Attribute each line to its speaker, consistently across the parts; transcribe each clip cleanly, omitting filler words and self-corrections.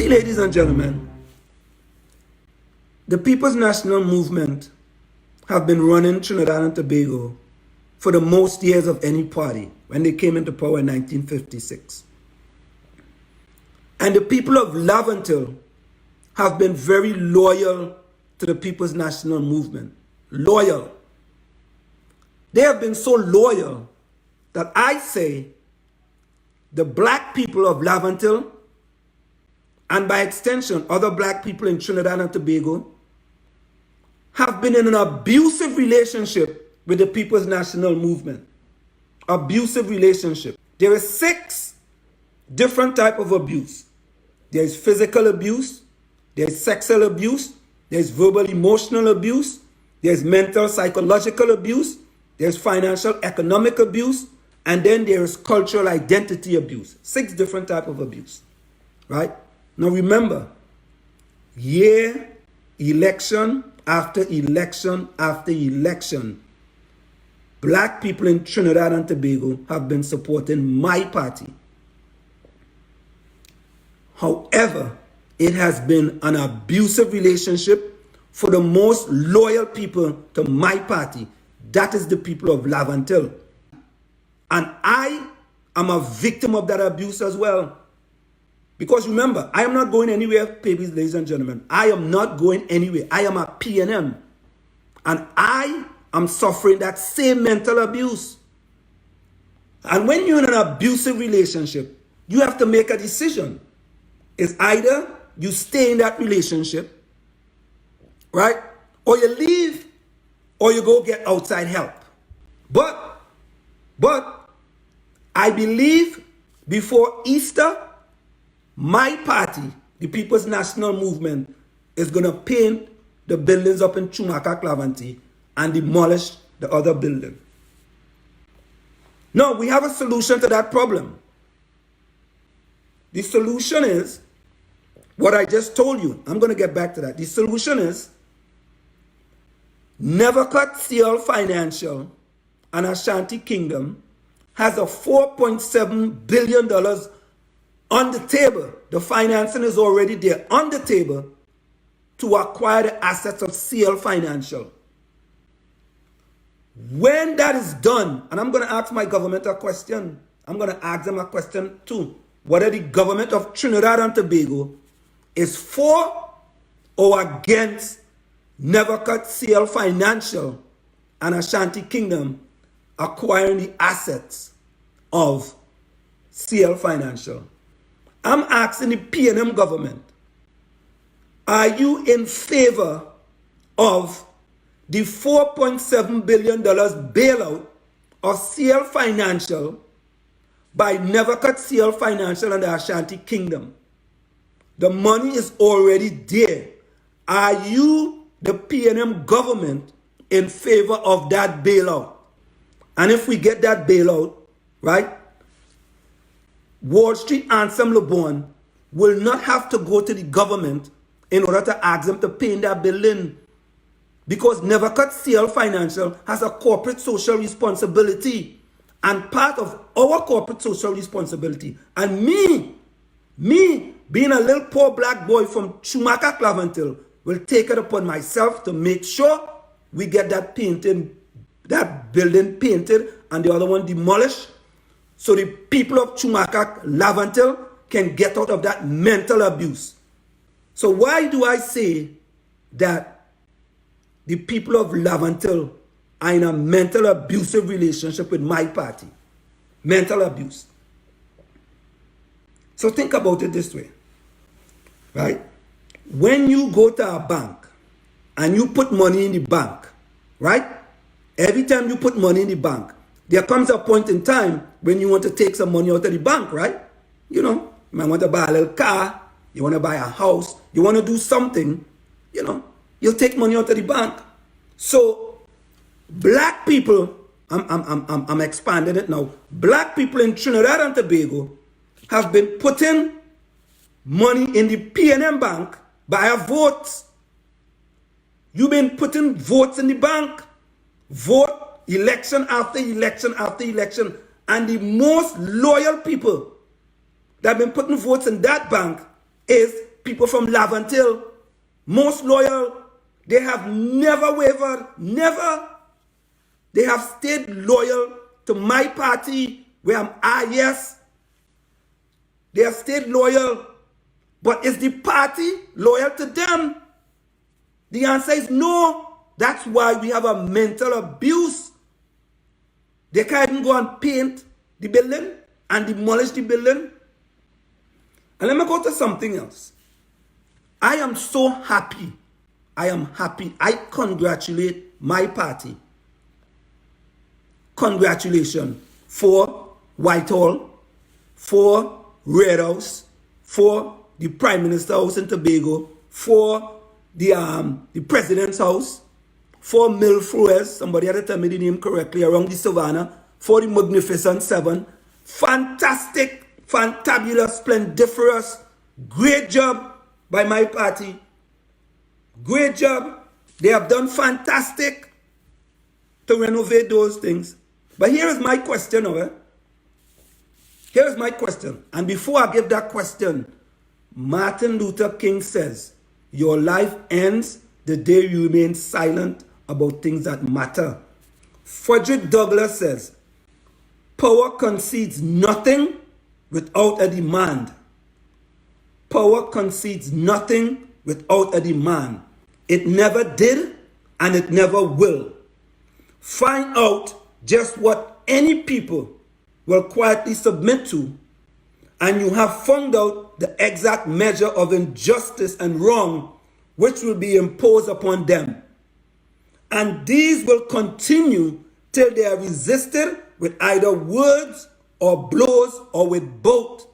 Speaker 1: See, ladies and gentlemen, the People's National Movement have been running Trinidad and Tobago for the most years of any party when they came into power in 1956. And the people of Laventille have been very loyal to the People's National Movement. Loyal. They have been so loyal that I say the black people of Laventille, and by extension other black people in Trinidad and Tobago, have been in an abusive relationship with the People's National Movement. Abusive relationship. There are 6 different types of abuse. There is physical abuse, there is sexual abuse, there is verbal emotional abuse, there is mental psychological abuse, there is financial economic abuse, and then there is cultural identity abuse. 6 different types of abuse. Right? Now remember, year, election after election after election, black people in Trinidad and Tobago have been supporting my party. However, it has been an abusive relationship for the most loyal people to my party. That is the people of Laventille. And I am a victim of that abuse as well. Because remember, I am not going anywhere, ladies and gentlemen. I am not going anywhere. I am a PNM. And I am suffering that same mental abuse. And when you're in an abusive relationship, you have to make a decision. It's either you stay in that relationship, right? Or you leave, or you go get outside help. But I believe before Easter, my party, the People's National Movement, is going to paint the buildings up in Chumaka-Clavanti and demolish the other building. No, we have a solution to that problem. The solution is what I just told you. I'm going to get back to that. The solution is NEVICOTT-CL Financial and Ashanti Kingdom has a $4.7 billion on the table. The financing is already there on the table to acquire the assets of CL Financial. When that is done, and I'm going to ask my government a question. I'm going to ask them a question too. Whether the government of Trinidad and Tobago is for or against NEVICOTT-CL Financial and Ashanti Kingdom acquiring the assets of CL Financial. I'm asking the PNM government, are you in favor of the $4.7 billion bailout of CL Financial by NEVICOTT-CL Financial and the Ashanti Kingdom? The money is already there. Are you, the PNM government, in favor of that bailout? And if we get that bailout, right, Wall Street and Sam LeBon will not have to go to the government in order to ask them to pay in that building. Because NEVICOTT-CL Financial has a corporate social responsibility. And part of our corporate social responsibility, and me being a little poor black boy from Chumaka-Clavantil, will take it upon myself to make sure we get that painted, that building painted and the other one demolished, so the people of Chumaka-Clavantil can get out of that mental abuse. So why do I say that the people of Laventille are in a mental abusive relationship with my party? Mental abuse. So think about it this way, right? When you go to a bank and you put money in the bank, right? Every time you put money in the bank, there comes a point in time when you want to take some money out of the bank, right? You know, you might want to buy a little car, you want to buy a house, you want to do something, you know, you'll take money out of the bank. So black people, I'm expanding it now. Black people in Trinidad and Tobago have been putting money in the PNM bank by a vote. You've been putting votes in the bank. Vote election after election after election. And the most loyal people that have been putting votes in that bank is people from Laventille, most loyal. They have never wavered, never. They have stayed loyal to my party, where I'm yes. They have stayed loyal. But is the party loyal to them? The answer is no. That's why we have a mental abuse. They can't even go and paint the building and demolish the building. And let me go to something else. I am so happy. I am happy. I congratulate my party. Congratulations for Whitehall, for Red House, for the Prime Minister House in Tobago, for the President's House, for Milfruez, somebody had to tell me the name correctly, around the Savannah, for the Magnificent Seven. Fantastic, fantabulous, splendiferous, great job by my party. Great job. They have done fantastic to renovate those things. But here is my question, okay? Here is my question. And before I give that question, Martin Luther King says, your life ends the day you remain silent about things that matter. Frederick Douglass says, power concedes nothing without a demand. Power concedes nothing without a demand. It never did, and it never will. Find out just what any people will quietly submit to, and you have found out the exact measure of injustice and wrong which will be imposed upon them. And these will continue till they are resisted with either words or blows or with both.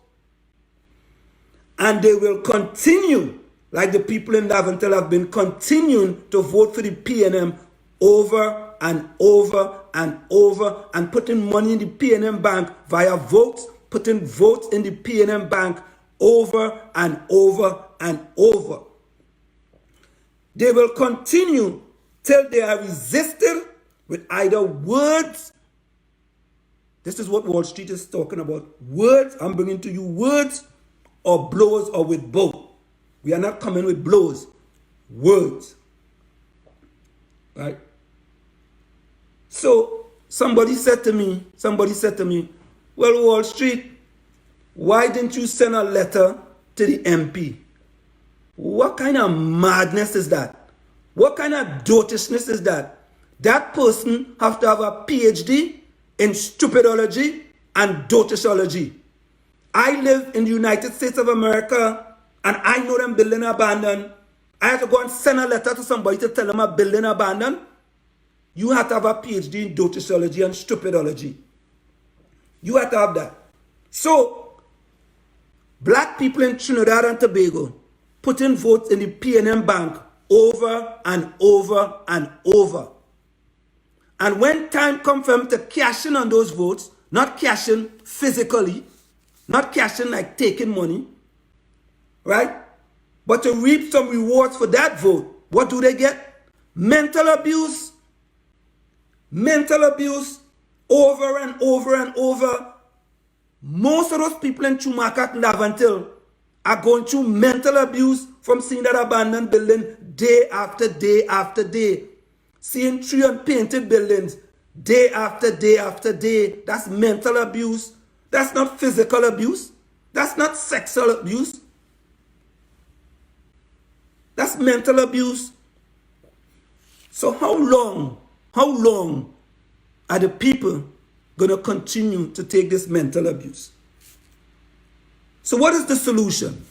Speaker 1: And they will continue, like the people in Laventille have been continuing to vote for the PNM over and over and over, and putting money in the PNM bank via votes, putting votes in the PNM bank over and over and over. They will continue till they are resisted with either words. This is what Wall Street is talking about. Words, I'm bringing to you words, or blows, or with both. We are not coming with blows. Words. Right? So, somebody said to me, well, Wall Street, why didn't you send a letter to the MP? What kind of madness is that? What kind of dotishness is that? That person has to have a PhD in stupidology and dotishology. I live in the United States of America, and I know them building abandoned. I have to go and send a letter to somebody to tell them a building abandoned. You have to have a PhD in dotishology and stupidology. You have to have that. So, black people in Trinidad and Tobago put in votes in the PNM Bank over and over and over. And when time comes for them to cash in on those votes, not cashing physically, not cashing like taking money, right? But to reap some rewards for that vote, what do they get? Mental abuse. Mental abuse over and over and over. Most of those people in Chumacac, Laventille are going through mental abuse from seeing that abandoned building day after day after day. Seeing tree unpainted buildings day after day after day. That's mental abuse. That's not physical abuse. That's not sexual abuse. That's mental abuse. So how long are the people going to continue to take this mental abuse? So what is the solution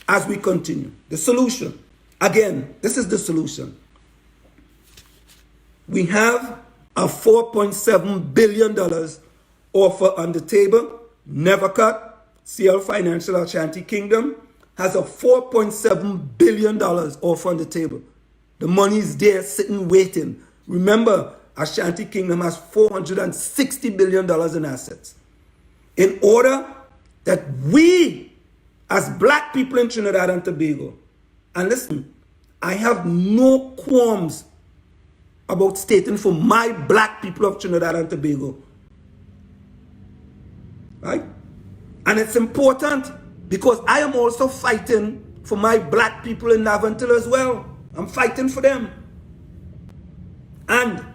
Speaker 1: as we continue? The solution, again, this is the solution. We have a $4.7 billion offer on the table. NEVICOTT-CL Financial Ashanti Kingdom has a $4.7 billion offer on the table. The money is there sitting waiting. Remember, Ashanti Kingdom has $460 billion in assets. In order that we, as black people in Trinidad and Tobago, and listen, I have no qualms about stating for my black people of Trinidad and Tobago. Right? And it's important because I am also fighting for my black people in Navantil as well. I'm fighting for them. And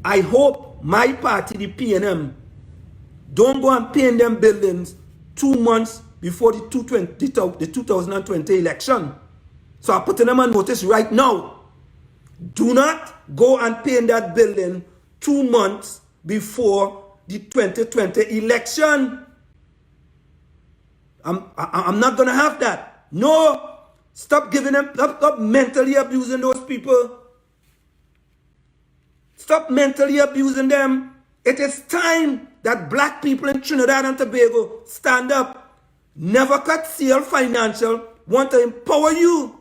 Speaker 1: I hope my party, the PNM, don't go and paint them buildings 2 months before the 2020 election. So I'm putting them on notice right now. Do not go and paint that building 2 months before the 2020 election. I'm not going to have that. No. Stop giving them, stop mentally abusing those people. Stop mentally abusing them. It is time that black people in Trinidad and Tobago stand up. NEVICOTT-CL Financial want to empower you.